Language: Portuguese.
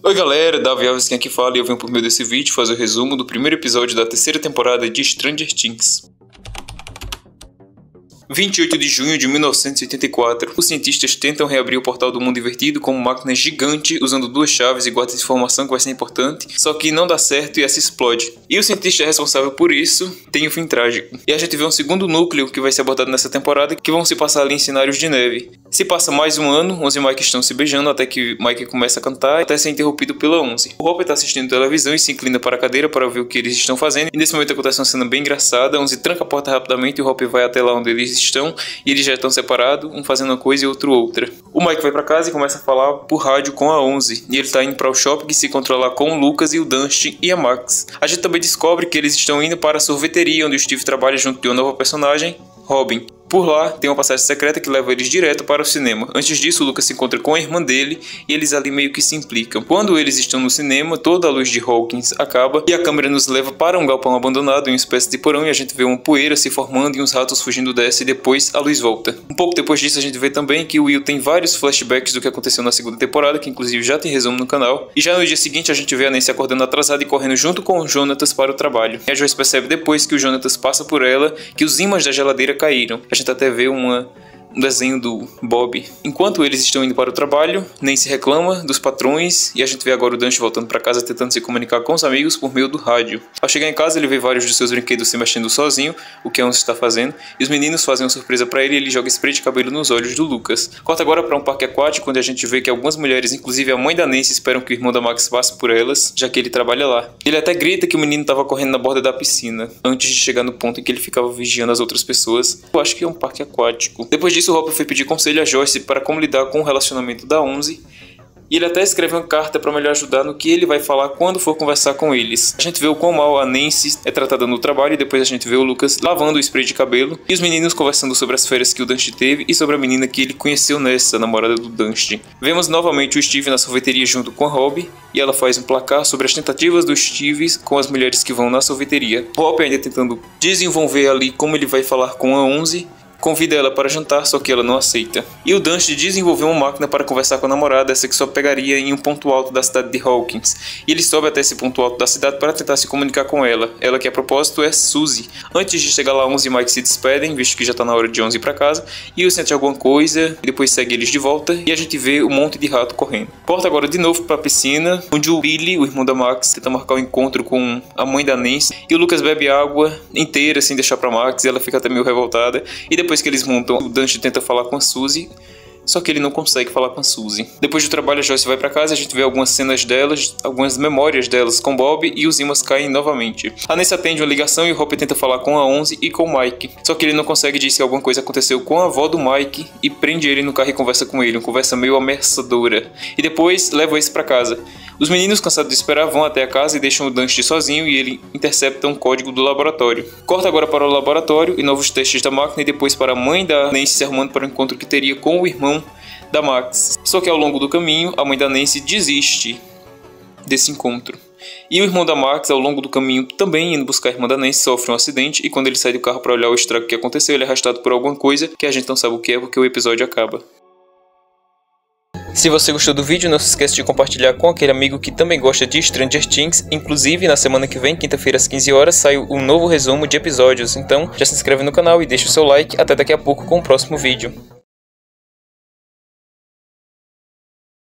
Oi galera, Davi Alves quem aqui fala e eu venho por meio desse vídeo fazer o resumo do primeiro episódio da terceira temporada de Stranger Things. 28 de junho de 1984, os cientistas tentam reabrir o portal do mundo invertido com uma máquina gigante usando duas chaves e guarda de informação que vai ser importante, só que não dá certo e essa explode. E o cientista responsável por isso tem um fim trágico. E a gente vê um segundo núcleo que vai ser abordado nessa temporada, que vão se passar ali em cenários de neve. Se passa mais um ano, 11 e Mike estão se beijando até que Mike começa a cantar, até ser interrompido pela 11. O Hopper está assistindo televisão e se inclina para a cadeira para ver o que eles estão fazendo, e nesse momento acontece uma cena bem engraçada. 11 tranca a porta rapidamente e o Hopper vai até lá onde eles estão, e eles já estão separados, um fazendo uma coisa e outro outra. O Mike vai para casa e começa a falar por rádio com a 11, e ele está indo para o shopping que se controla com o Lucas e o Dustin e a Max. A gente também descobre que eles estão indo para a sorveteria onde o Steve trabalha junto de uma nova personagem, Robin. Por lá, tem uma passagem secreta que leva eles direto para o cinema. Antes disso, o Lucas se encontra com a irmã dele e eles ali meio que se implicam. Quando eles estão no cinema, toda a luz de Hawkins acaba e a câmera nos leva para um galpão abandonado, em uma espécie de porão, e a gente vê uma poeira se formando e uns ratos fugindo dessa e depois a luz volta. Um pouco depois disso, a gente vê também que o Will tem vários flashbacks do que aconteceu na segunda temporada, que inclusive já tem resumo no canal. E já no dia seguinte, a gente vê a Nancy acordando atrasada e correndo junto com o Jonatas para o trabalho. E a Joyce percebe depois que o Jonatas passa por ela que os ímãs da geladeira caíram. A gente até vê um desenho do Bob. Enquanto eles estão indo para o trabalho, Nancy reclama dos patrões e a gente vê agora o Dustin voltando para casa tentando se comunicar com os amigos por meio do rádio. Ao chegar em casa, ele vê vários dos seus brinquedos se mexendo sozinho, o que a Onze está fazendo, e os meninos fazem uma surpresa para ele e ele joga spray de cabelo nos olhos do Lucas. Corta agora para um parque aquático onde a gente vê que algumas mulheres, inclusive a mãe da Nancy, esperam que o irmão da Max passe por elas, já que ele trabalha lá. Ele até grita que o menino estava correndo na borda da piscina, antes de chegar no ponto em que ele ficava vigiando as outras pessoas. Eu acho que é um parque aquático. Depois disso, o Hopper foi pedir conselho a Joyce para como lidar com o relacionamento da 11, e ele até escreve uma carta para melhor ajudar no que ele vai falar quando for conversar com eles. A gente vê o quão mal a Nancy é tratada no trabalho, e depois a gente vê o Lucas lavando o spray de cabelo e os meninos conversando sobre as férias que o Dustin teve e sobre a menina que ele conheceu nessa, namorada do Dustin. Vemos novamente o Steve na sorveteria junto com a Robbie, e ela faz um placar sobre as tentativas do Steve com as mulheres que vão na sorveteria. Hopper ainda tentando desenvolver ali como ele vai falar com a 11, convida ela para jantar, só que ela não aceita. E o Dustin desenvolveu uma máquina para conversar com a namorada, essa que só pegaria em um ponto alto da cidade de Hawkins. E ele sobe até esse ponto alto da cidade para tentar se comunicar com ela. Ela que a propósito é Suzy. Antes de chegar lá, 11 e Mike se despedem, visto que já está na hora de 11 ir para casa. E o sente alguma coisa, e depois segue eles de volta, e a gente vê um monte de rato correndo. Corta agora de novo para a piscina, onde o Billy, o irmão da Max, tenta marcar o encontro com a mãe da Nancy. E o Lucas bebe água inteira sem deixar para Max, e ela fica até meio revoltada. E depois que eles montam, o Dustin tenta falar com a Suzy, só que ele não consegue falar com a Suzy. Depois do trabalho, a Joyce vai pra casa e a gente vê algumas cenas delas, algumas memórias delas com Bob, e os ímãs caem novamente. A Nancy atende uma ligação e o Hopper tenta falar com a 11 e com o Mike, só que ele não consegue, diz que alguma coisa aconteceu com a avó do Mike e prende ele no carro e conversa com ele, uma conversa meio ameaçadora. E depois leva esse pra casa. Os meninos, cansados de esperar, vão até a casa e deixam o Dustin sozinho, e ele intercepta um código do laboratório. Corta agora para o laboratório e novos testes da máquina, e depois para a mãe da Nancy se arrumando para o encontro que teria com o irmão da Max. Só que ao longo do caminho, a mãe da Nancy desiste desse encontro. E o irmão da Max, ao longo do caminho, também indo buscar a irmã da Nancy, sofre um acidente, e quando ele sai do carro para olhar o estrago que aconteceu, ele é arrastado por alguma coisa que a gente não sabe o que é, porque o episódio acaba. Se você gostou do vídeo, não se esqueça de compartilhar com aquele amigo que também gosta de Stranger Things. Inclusive, na semana que vem, quinta-feira às 15 horas, sai um novo resumo de episódios. Então, já se inscreve no canal e deixa o seu like. Até daqui a pouco com o próximo vídeo.